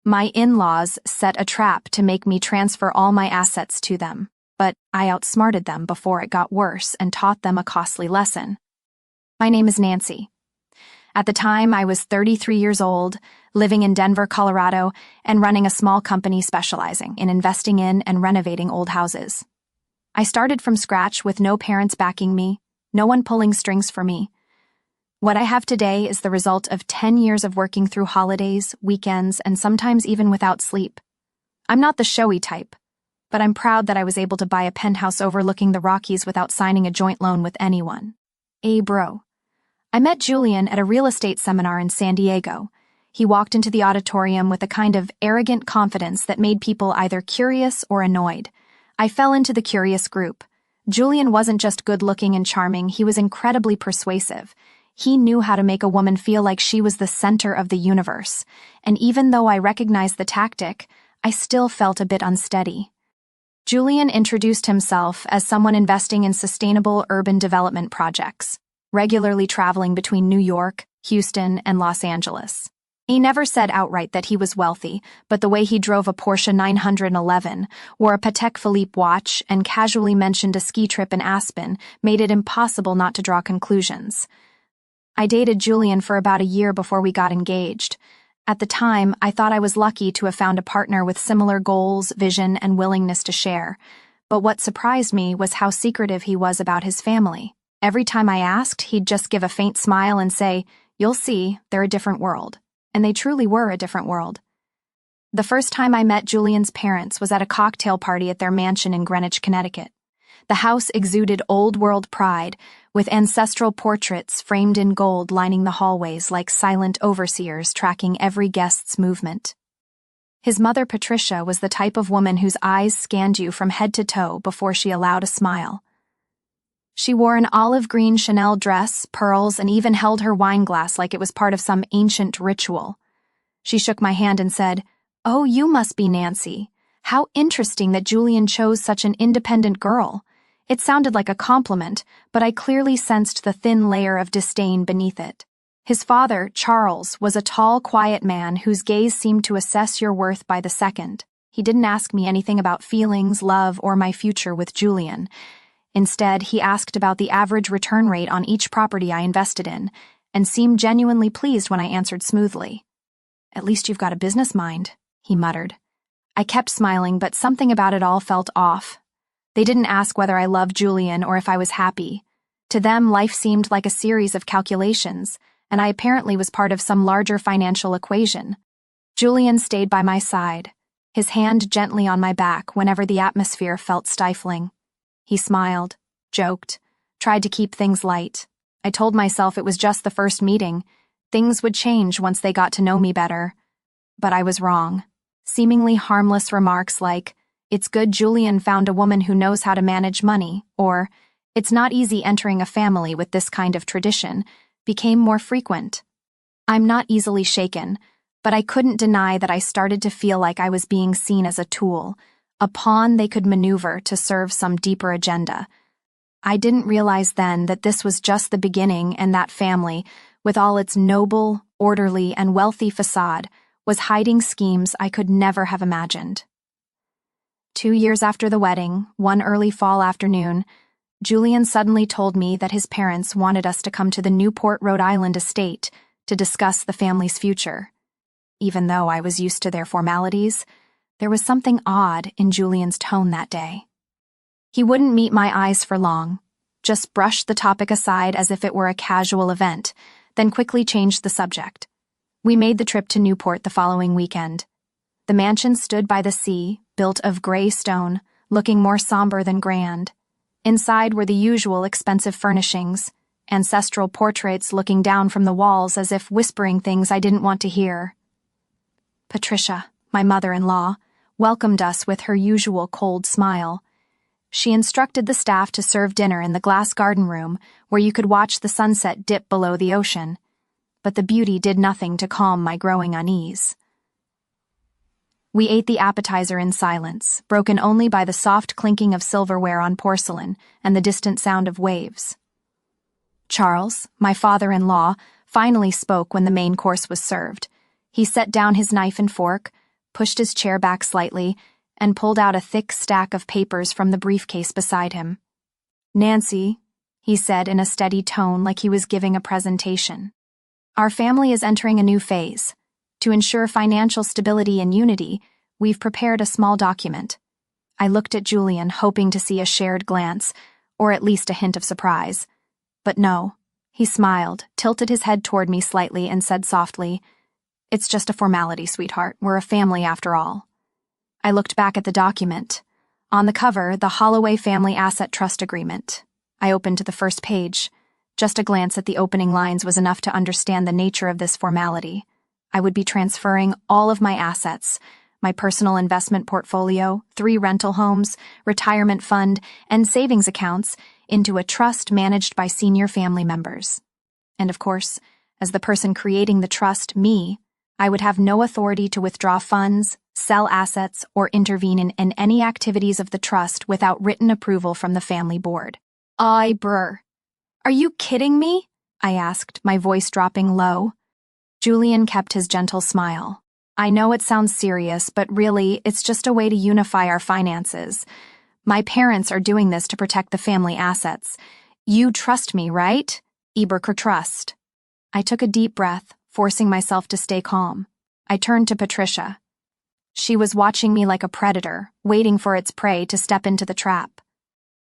My in-laws set a trap to make me transfer all my assets to them, but I outsmarted them before it got worse and taught them a costly lesson. My name is Nancy. At the time, I was 33 years old, living in Denver, Colorado, and running a small company specializing in investing in and renovating old houses. I started from scratch with no parents backing me, no one pulling strings for me. What I have today is the result of 10 years of working through holidays, weekends, and sometimes even without sleep. I'm not the showy type, but I'm proud that I was able to buy a penthouse overlooking the Rockies without signing a joint loan with anyone. Bro. I met Julian at a real estate seminar in San Diego. He walked into the auditorium with a kind of arrogant confidence that made people either curious or annoyed. I fell into the curious group. Julian wasn't just good-looking and charming, he was incredibly persuasive. He knew how to make a woman feel like she was the center of the universe, and even though I recognized the tactic, I still felt a bit unsteady. Julian introduced himself as someone investing in sustainable urban development projects, regularly traveling between New York, Houston, and Los Angeles. He never said outright that he was wealthy, but the way he drove a Porsche 911, wore a Patek Philippe watch, and casually mentioned a ski trip in Aspen made it impossible not to draw conclusions. I dated Julian for about a year before we got engaged. At the time, I thought I was lucky to have found a partner with similar goals, vision, and willingness to share. But what surprised me was how secretive he was about his family. Every time I asked, he'd just give a faint smile and say, "You'll see, they're a different world." And they truly were a different world. The first time I met Julian's parents was at a cocktail party at their mansion in Greenwich, Connecticut. The house exuded old-world pride, with ancestral portraits framed in gold lining the hallways like silent overseers tracking every guest's movement. His mother, Patricia, was the type of woman whose eyes scanned you from head to toe before she allowed a smile. She wore an olive green Chanel dress, pearls, and even held her wine glass like it was part of some ancient ritual. She shook my hand and said, "Oh, you must be Nancy. How interesting that Julian chose such an independent girl." It sounded like a compliment, but I clearly sensed the thin layer of disdain beneath it. His father, Charles, was a tall, quiet man whose gaze seemed to assess your worth by the second. He didn't ask me anything about feelings, love, or my future with Julian. Instead, he asked about the average return rate on each property I invested in, and seemed genuinely pleased when I answered smoothly. "At least you've got a business mind," he muttered. I kept smiling, but something about it all felt off. They didn't ask whether I loved Julian or if I was happy. To them, life seemed like a series of calculations, and I apparently was part of some larger financial equation. Julian stayed by my side, his hand gently on my back whenever the atmosphere felt stifling. He smiled, joked, tried to keep things light. I told myself it was just the first meeting. Things would change once they got to know me better. But I was wrong. Seemingly harmless remarks like, "It's good Julian found a woman who knows how to manage money," or, "It's not easy entering a family with this kind of tradition," became more frequent. I'm not easily shaken, but I couldn't deny that I started to feel like I was being seen as a tool, a pawn they could maneuver to serve some deeper agenda. I didn't realize then that this was just the beginning, and that family, with all its noble, orderly, and wealthy facade, was hiding schemes I could never have imagined. 2 years after the wedding, one early fall afternoon, Julian suddenly told me that his parents wanted us to come to the Newport, Rhode Island estate to discuss the family's future. Even though I was used to their formalities, there was something odd in Julian's tone that day. He wouldn't meet my eyes for long, just brushed the topic aside as if it were a casual event, then quickly changed the subject. We made the trip to Newport the following weekend. The mansion stood by the sea, built of gray stone, looking more somber than grand. Inside were the usual expensive furnishings, ancestral portraits looking down from the walls as if whispering things I didn't want to hear. Patricia, my mother-in-law, welcomed us with her usual cold smile. She instructed the staff to serve dinner in the glass garden room where you could watch the sunset dip below the ocean, but the beauty did nothing to calm my growing unease. We ate the appetizer in silence, broken only by the soft clinking of silverware on porcelain and the distant sound of waves. Charles, my father-in-law, finally spoke when the main course was served. He set down his knife and fork, pushed his chair back slightly, and pulled out a thick stack of papers from the briefcase beside him. "Nancy," he said in a steady tone like he was giving a presentation, "our family is entering a new phase. To ensure financial stability and unity, we've prepared a small document." I looked at Julian, hoping to see a shared glance, or at least a hint of surprise. But no. He smiled, tilted his head toward me slightly, and said softly, "It's just a formality, sweetheart. We're a family after all." I looked back at the document. On the cover, the Holloway Family Asset Trust Agreement. I opened to the first page. Just a glance at the opening lines was enough to understand the nature of this formality. I would be transferring all of my assets, my personal investment portfolio, 3 rental homes, retirement fund, and savings accounts, into a trust managed by senior family members. And of course, as the person creating the trust, me, I would have no authority to withdraw funds, sell assets, or intervene in any activities of the trust without written approval from the family board. Brr. Are you kidding me? I asked, my voice dropping low. Julian kept his gentle smile. I know it sounds serious, but really, it's just a way to unify our finances. My parents are doing this to protect the family assets. You trust me, right? Eberker trust. I took a deep breath, forcing myself to stay calm. I turned to Patricia. She was watching me like a predator, waiting for its prey to step into the trap.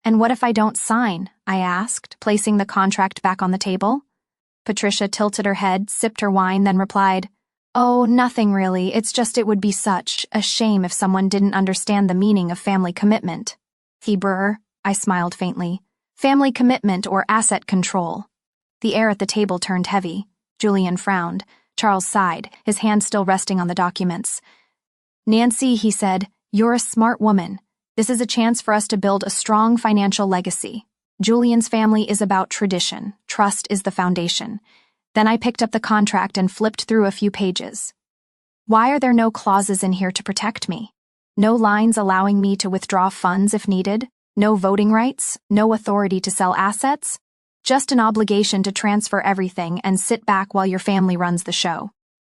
"And what if I don't sign?" I asked, placing the contract back on the table. Patricia tilted her head, sipped her wine, then replied, "Oh, nothing really. It's just it would be such a shame if someone didn't understand the meaning of family commitment." "Brr," I smiled faintly. "Family commitment or asset control." The air at the table turned heavy. Julian frowned. Charles sighed, his hand still resting on the documents. "Nancy," he said, "you're a smart woman. This is a chance for us to build a strong financial legacy. Julian's family is about tradition. Trust is the foundation." Then I picked up the contract and flipped through a few pages. Why are there no clauses in here to protect me? No lines allowing me to withdraw funds if needed? No voting rights? No authority to sell assets? Just an obligation to transfer everything and sit back while your family runs the show.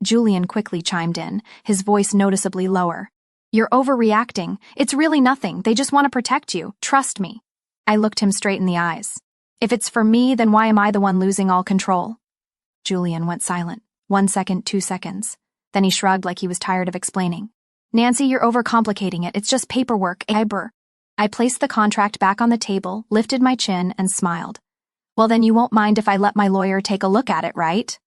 Julian quickly chimed in, his voice noticeably lower. "You're overreacting. It's really nothing. They just want to protect you. Trust me." I looked him straight in the eyes. "If it's for me, then why am I the one losing all control?" Julian went silent. 1 second, 2 seconds. Then he shrugged like he was tired of explaining. "Nancy, you're overcomplicating it. It's just paperwork. I placed the contract back on the table, lifted my chin, and smiled. "Well, then you won't mind if I let my lawyer take a look at it, right?"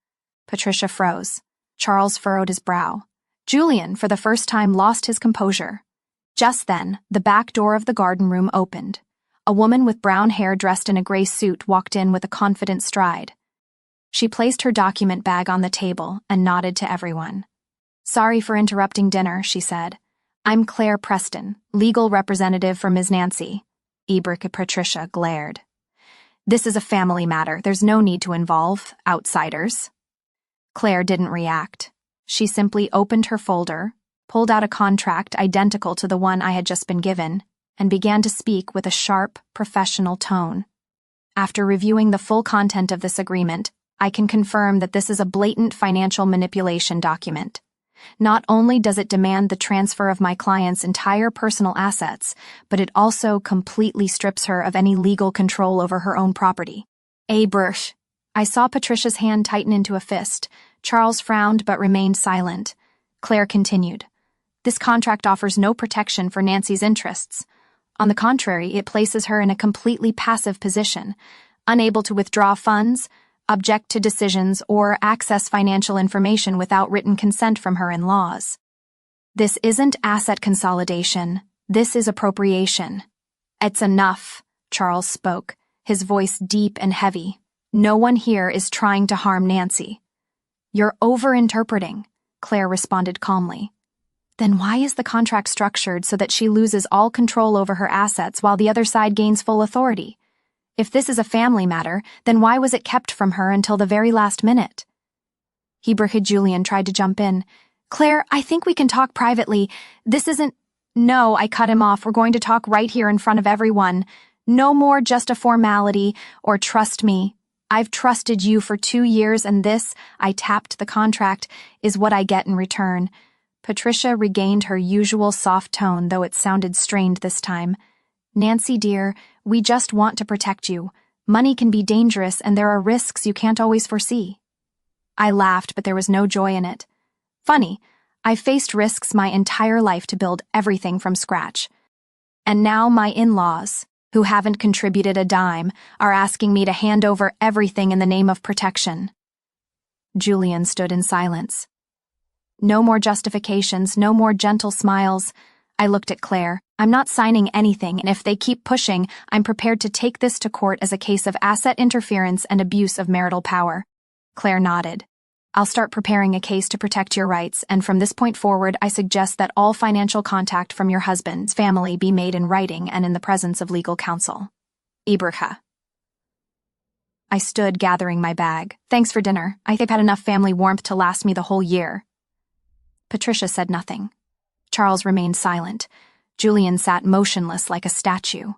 Patricia froze. Charles furrowed his brow. Julian, for the first time, lost his composure. Just then, the back door of the garden room opened. A woman with brown hair dressed in a gray suit walked in with a confident stride. She placed her document bag on the table and nodded to everyone. "Sorry for interrupting dinner," she said. "I'm Claire Preston, legal representative for Ms. Nancy." Patricia glared. "This is a family matter. There's no need to involve outsiders." Claire didn't react. She simply opened her folder, pulled out a contract identical to the one I had just been given, and began to speak with a sharp, professional tone. "After reviewing the full content of this agreement, I can confirm that this is a blatant financial manipulation document. Not only does it demand the transfer of my client's entire personal assets, but it also completely strips her of any legal control over her own property." Brr. I saw Patricia's hand tighten into a fist. Charles frowned but remained silent. Claire continued. "This contract offers no protection for Nancy's interests. On the contrary, it places her in a completely passive position, unable to withdraw funds, object to decisions, or access financial information without written consent from her in-laws. This isn't asset consolidation. This is appropriation." "It's enough," Charles spoke, his voice deep and heavy. "No one here is trying to harm Nancy." "You're over-interpreting," Claire responded calmly. "Then why is the contract structured so that she loses all control over her assets while the other side gains full authority? If this is a family matter, then why was it kept from her until the very last minute?" Julian tried to jump in. "Claire, I think we can talk privately. This isn't—" "No," I cut him off. "We're going to talk right here in front of everyone. No more just a formality, or trust me. I've trusted you for 2 years, and this," I tapped the contract, "is what I get in return. Patricia regained her usual soft tone, though it sounded strained this time. "Nancy, dear, we just want to protect you. Money can be dangerous and there are risks you can't always foresee." I laughed, but there was no joy in it. Funny, I've faced risks my entire life to build everything from scratch. And now my in-laws, who haven't contributed a dime, are asking me to hand over everything in the name of protection. Julian stood in silence. No more justifications, no more gentle smiles. I looked at Claire. "I'm not signing anything, and if they keep pushing, I'm prepared to take this to court as a case of asset interference and abuse of marital power." Claire nodded. "I'll start preparing a case to protect your rights, and from this point forward, I suggest that all financial contact from your husband's family be made in writing and in the presence of legal counsel. Ibrahim." I stood gathering my bag. "Thanks for dinner. I've had enough family warmth to last me the whole year." Patricia said nothing. Charles remained silent. Julian sat motionless like a statue.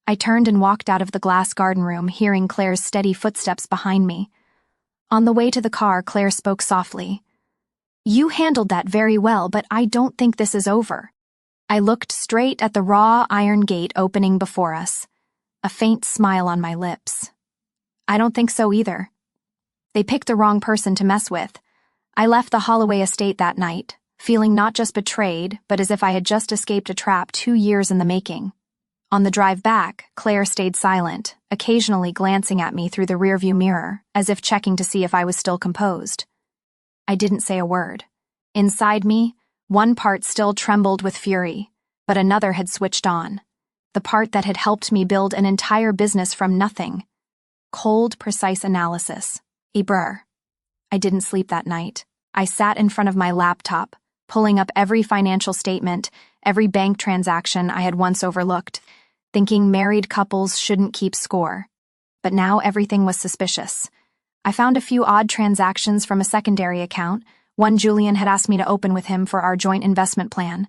I turned and walked out of the glass garden room, hearing Claire's steady footsteps behind me. On the way to the car, Claire spoke softly. "You handled that very well, but I don't think this is over." I looked straight at the raw iron gate opening before us, a faint smile on my lips. "I don't think so either. They picked the wrong person to mess with." I left the Holloway estate that night, feeling not just betrayed, but as if I had just escaped a trap 2 years in the making. On the drive back, Claire stayed silent, occasionally glancing at me through the rearview mirror, as if checking to see if I was still composed. I didn't say a word. Inside me, one part still trembled with fury, but another had switched on. The part that had helped me build an entire business from nothing. Cold, precise analysis. I didn't sleep that night. I sat in front of my laptop, pulling up every financial statement, every bank transaction I had once overlooked, thinking married couples shouldn't keep score. But now everything was suspicious. I found a few odd transactions from a secondary account, one Julian had asked me to open with him for our joint investment plan.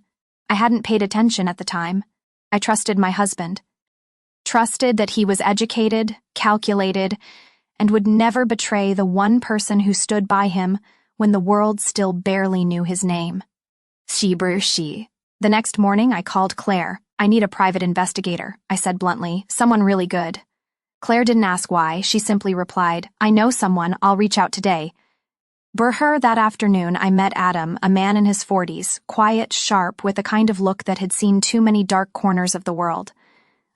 I hadn't paid attention at the time. I trusted my husband. Trusted that he was educated, calculated, and would never betray the one person who stood by him when the world still barely knew his name. She. The next morning, I called Claire. "I need a private investigator," I said bluntly, "someone really good." Claire didn't ask why, she simply replied, "I know someone, I'll reach out today." That afternoon, I met Adam, a man in his 40s, quiet, sharp, with a kind of look that had seen too many dark corners of the world.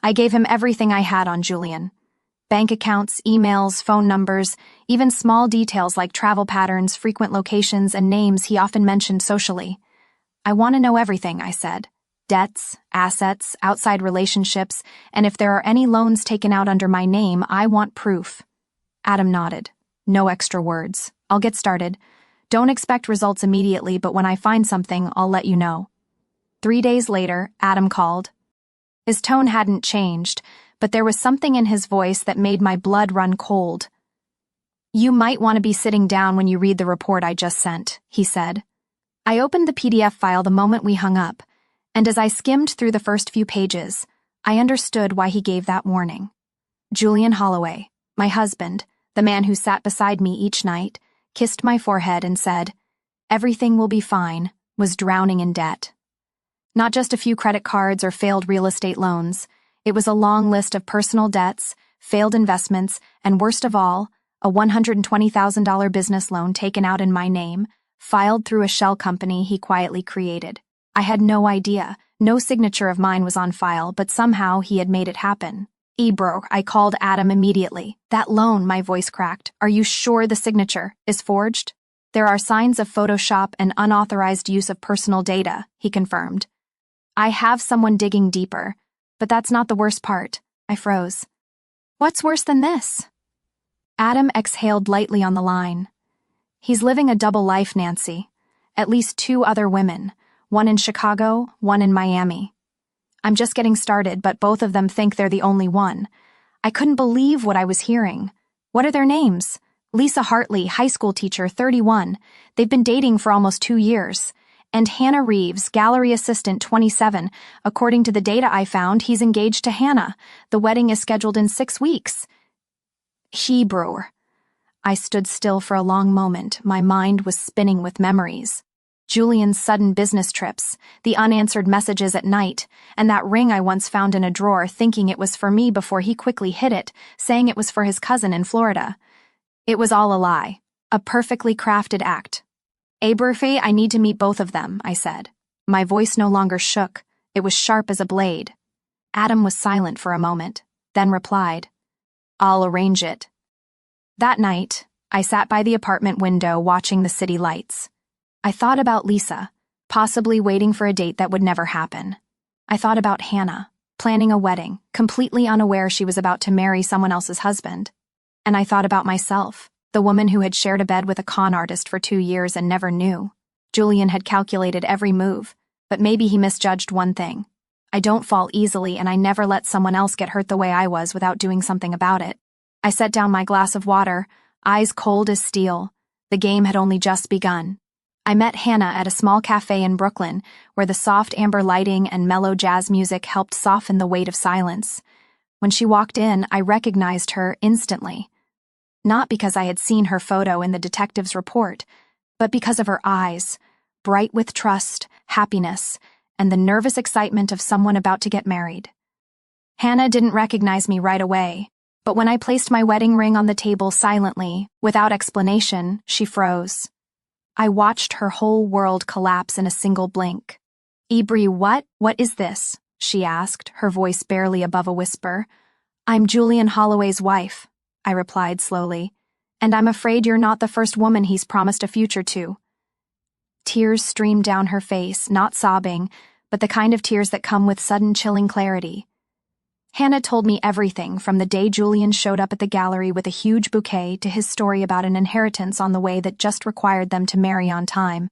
I gave him everything I had on Julian. Bank accounts, emails, phone numbers, even small details like travel patterns, frequent locations, and names he often mentioned socially. "I want to know everything," I said. "Debts, assets, outside relationships, and if there are any loans taken out under my name, I want proof." Adam nodded. "No extra words. I'll get started. Don't expect results immediately, but when I find something, I'll let you know." 3 days later, Adam called. His tone hadn't changed, but there was something in his voice that made my blood run cold. "You might want to be sitting down when you read the report I just sent," he said. I opened the PDF file the moment we hung up, and as I skimmed through the first few pages, I understood why he gave that warning. Julian Holloway, my husband, the man who sat beside me each night, kissed my forehead and said, "Everything will be fine," was drowning in debt. Not just a few credit cards or failed real estate loans. It was a long list of personal debts, failed investments, and worst of all, a $120,000 business loan taken out in my name, filed through a shell company he quietly created. I had no idea. No signature of mine was on file, but somehow he had made it happen. I called Adam immediately. "That loan," my voice cracked. "Are you sure the signature is forged?" "There are signs of Photoshop and unauthorized use of personal data," he confirmed. "I have someone digging deeper, but that's not the worst part." I froze. "What's worse than this?" Adam exhaled lightly on the line. "He's living a double life, Nancy. At least 2 other women. One in Chicago, one in Miami. I'm just getting started, but both of them think they're the only one. I couldn't believe what I was hearing. What are their names? Lisa Hartley, high school teacher, 31. They've been dating for almost 2 years. And Hannah Reeves, gallery assistant, 27. According to the data I found, he's engaged to Hannah. The wedding is scheduled in 6 weeks. Hebrew. I stood still for a long moment. My mind was spinning with memories. Julian's sudden business trips, the unanswered messages at night, and that ring I once found in a drawer thinking it was for me before he quickly hid it, saying it was for his cousin in Florida. It was all a lie, a perfectly crafted act. "Aberfay, I need to meet both of them," I said. My voice no longer shook, it was sharp as a blade. Adam was silent for a moment, then replied, "I'll arrange it." That night, I sat by the apartment window watching the city lights. I thought about Lisa, possibly waiting for a date that would never happen. I thought about Hannah, planning a wedding, completely unaware she was about to marry someone else's husband. And I thought about myself, the woman who had shared a bed with a con artist for 2 years and never knew. Julian had calculated every move, but maybe he misjudged one thing. I don't fall easily, and I never let someone else get hurt the way I was without doing something about it. I set down my glass of water, eyes cold as steel. The game had only just begun. I met Hannah at a small cafe in Brooklyn, where the soft amber lighting and mellow jazz music helped soften the weight of silence. When she walked in, I recognized her instantly. Not because I had seen her photo in the detective's report, but because of her eyes, bright with trust, happiness, and the nervous excitement of someone about to get married. Hannah didn't recognize me right away, but when I placed my wedding ring on the table silently, without explanation, she froze. I watched her whole world collapse in a single blink. "Ibri, what? What is this?" she asked, her voice barely above a whisper. "I'm Julian Holloway's wife," I replied slowly, "and I'm afraid you're not the first woman he's promised a future to." Tears streamed down her face, not sobbing, but the kind of tears that come with sudden chilling clarity. Hannah told me everything from the day Julian showed up at the gallery with a huge bouquet to his story about an inheritance on the way that just required them to marry on time.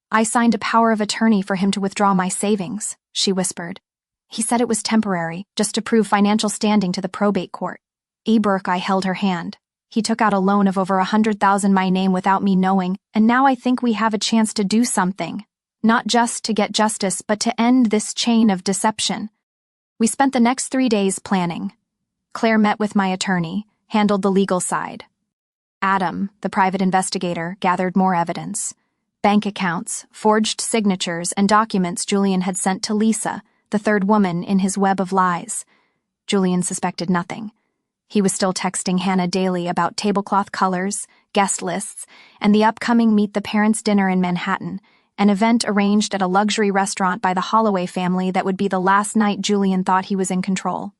"I signed a power of attorney for him to withdraw my savings," she whispered. "He said it was temporary, just to prove financial standing to the probate court." I held her hand. "He took out a loan of over 100,000 my name without me knowing, and now I think we have a chance to do something. Not just to get justice, but to end this chain of deception." We spent the next 3 days planning. Claire met with my attorney, handled the legal side. Adam, the private investigator, gathered more evidence. Bank accounts, forged signatures, and documents Julian had sent to Lisa, the third woman in his web of lies. Julian suspected nothing. He was still texting Hannah daily about tablecloth colors, guest lists, and the upcoming Meet the Parents dinner in Manhattan, an event arranged at a luxury restaurant by the Holloway family that would be the last night Julian thought he was in control.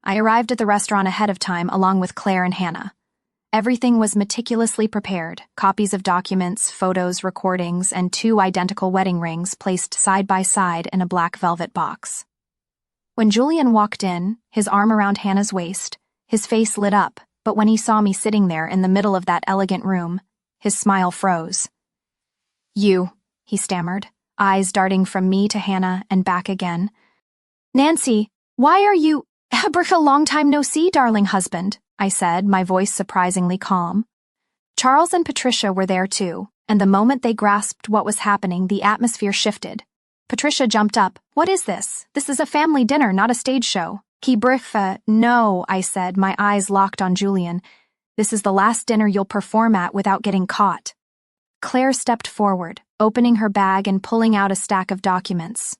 I arrived at the restaurant ahead of time along with Claire and Hannah. Everything was meticulously prepared, copies of documents, photos, recordings, and 2 identical wedding rings placed side by side in a black velvet box. When Julian walked in, his arm around Hannah's waist, his face lit up, but when he saw me sitting there in the middle of that elegant room, his smile froze. "You," he stammered, eyes darting from me to Hannah and back again. "Nancy, why are you— a long time no see, darling husband," I said, my voice surprisingly calm. Charles and Patricia were there too, and the moment they grasped what was happening, the atmosphere shifted. Patricia jumped up. "What is this? This is a family dinner, not a stage show." "No," I said, my eyes locked on Julian. "This is the last dinner you'll perform at without getting caught." Claire stepped forward, opening her bag and pulling out a stack of documents.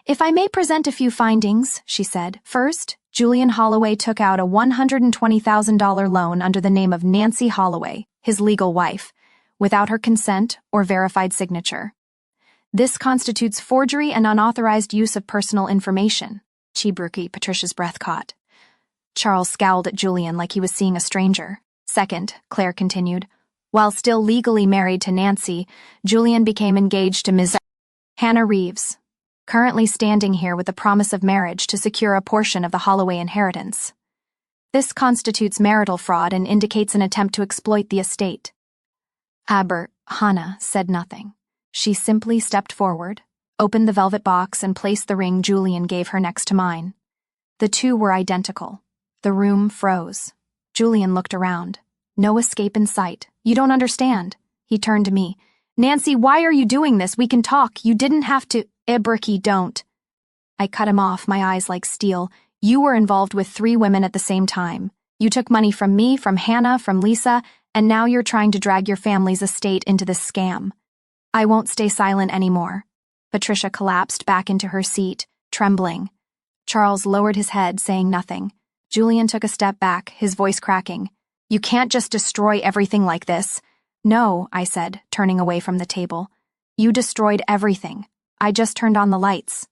"If I may present a few findings," she said. "First, Julian Holloway took out a $120,000 loan under the name of Nancy Holloway, his legal wife, without her consent or verified signature. This constitutes forgery and unauthorized use of personal information." Patricia's breath caught. Charles scowled at Julian like he was seeing a stranger. "Second," Claire continued, "while still legally married to Nancy, Julian became engaged to Ms. Hannah Reeves, currently standing here with the promise of marriage to secure a portion of the Holloway inheritance. This constitutes marital fraud and indicates an attempt to exploit the estate." Hannah said nothing. She simply stepped forward, opened the velvet box, and placed the ring Julian gave her next to mine. The two were identical. The room froze. Julian looked around. No escape in sight. "You don't understand." He turned to me. "Nancy, why are you doing this? We can talk. You didn't have to—" "Don't." I cut him off, my eyes like steel. "You were involved with 3 women at the same time. You took money from me, from Hannah, from Lisa, and now you're trying to drag your family's estate into this scam." I won't stay silent anymore. Patricia collapsed back into her seat, trembling. Charles lowered his head, saying nothing. Julian took a step back, his voice cracking. You can't just destroy everything like this. No, I said, turning away from the table. You destroyed everything. I just turned on the lights.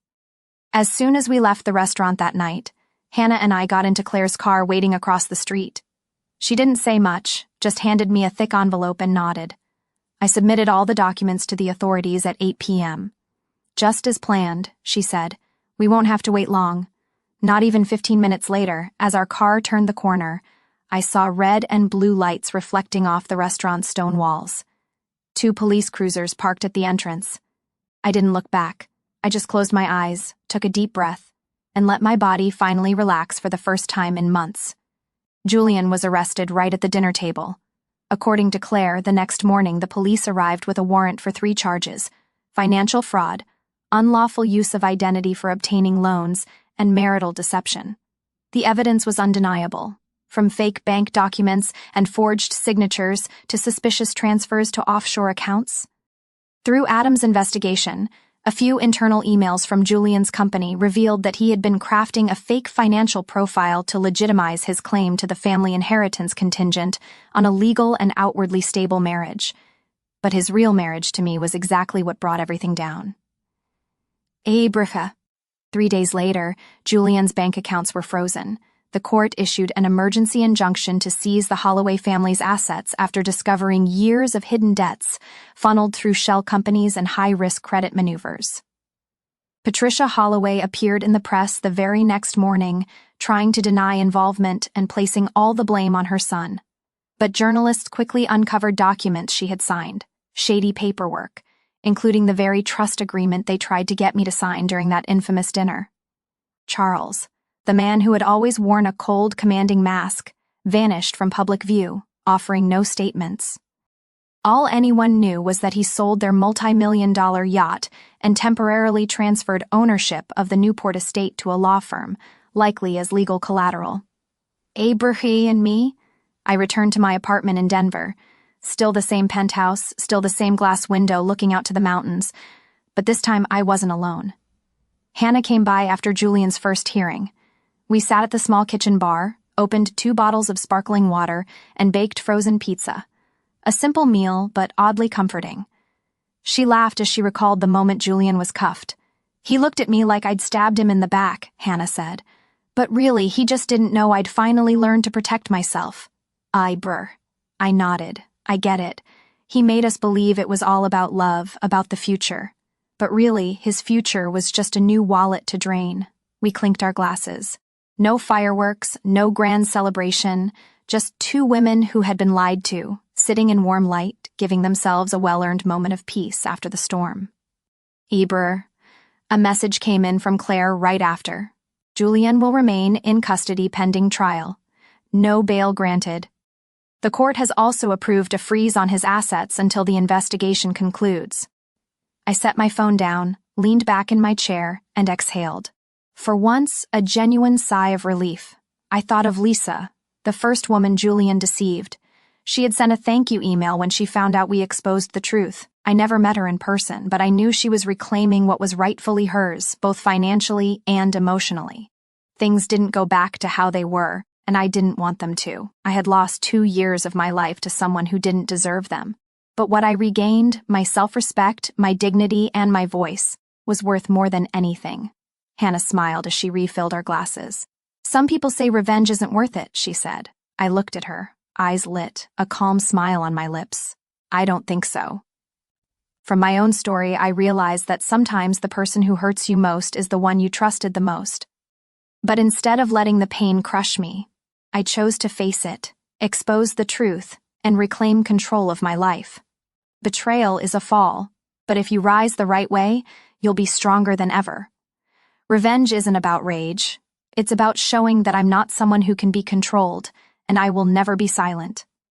As soon as we left the restaurant that night, Hannah and I got into Claire's car waiting across the street. She didn't say much, just handed me a thick envelope and nodded. I submitted all the documents to the authorities at 8 p.m. Just as planned, she said. We won't have to wait long. Not even 15 minutes later, as our car turned the corner, I saw red and blue lights reflecting off the restaurant's stone walls. 2 police cruisers parked at the entrance. I didn't look back. I just closed my eyes, took a deep breath, and let my body finally relax for the first time in months. Julian was arrested right at the dinner table. According to Claire, the next morning the police arrived with a warrant for 3 charges: financial fraud, unlawful use of identity for obtaining loans, and marital deception. The evidence was undeniable, from fake bank documents and forged signatures to suspicious transfers to offshore accounts. Through Adam's investigation, a few internal emails from Julian's company revealed that he had been crafting a fake financial profile to legitimize his claim to the family inheritance contingent on a legal and outwardly stable marriage. But his real marriage to me was exactly what brought everything down. Bricha. 3 days later, Julian's bank accounts were frozen. The court issued an emergency injunction to seize the Holloway family's assets after discovering years of hidden debts funneled through shell companies and high-risk credit maneuvers. Patricia Holloway appeared in the press the very next morning, trying to deny involvement and placing all the blame on her son. But journalists quickly uncovered documents she had signed, shady paperwork, including the very trust agreement they tried to get me to sign during that infamous dinner. Charles, the man who had always worn a cold, commanding mask, vanished from public view, offering no statements. All anyone knew was that he sold their multi-million-dollar yacht and temporarily transferred ownership of the Newport estate to a law firm, likely as legal collateral. Bricha and me? I returned to my apartment in Denver. Still the same penthouse, still the same glass window looking out to the mountains, but this time I wasn't alone. Hannah came by after Julian's first hearing. We sat at the small kitchen bar, opened 2 bottles of sparkling water, and baked frozen pizza. A simple meal, but oddly comforting. She laughed as she recalled the moment Julian was cuffed. He looked at me like I'd stabbed him in the back, Hannah said. But really, he just didn't know I'd finally learned to protect myself. I nodded. I get it. He made us believe it was all about love, about the future. But really, his future was just a new wallet to drain. We clinked our glasses. No fireworks, no grand celebration, just 2 women who had been lied to, sitting in warm light, giving themselves a well-earned moment of peace after the storm. A message came in from Claire right after. Julian will remain in custody pending trial. No bail granted. The court has also approved a freeze on his assets until the investigation concludes. I set my phone down, leaned back in my chair, and exhaled. For once, a genuine sigh of relief. I thought of Lisa, the first woman Julian deceived. She had sent a thank you email when she found out we exposed the truth. I never met her in person, but I knew she was reclaiming what was rightfully hers, both financially and emotionally. Things didn't go back to how they were, and I didn't want them to. I had lost 2 years of my life to someone who didn't deserve them. But what I regained, my self-respect, my dignity, and my voice, was worth more than anything. Hannah smiled as she refilled our glasses. Some people say revenge isn't worth it, she said. I looked at her, eyes lit, a calm smile on my lips. I don't think so. From my own story, I realized that sometimes the person who hurts you most is the one you trusted the most. But instead of letting the pain crush me, I chose to face it, expose the truth, and reclaim control of my life. Betrayal is a fall, but if you rise the right way, you'll be stronger than ever. Revenge isn't about rage. It's about showing that I'm not someone who can be controlled, and I will never be silent.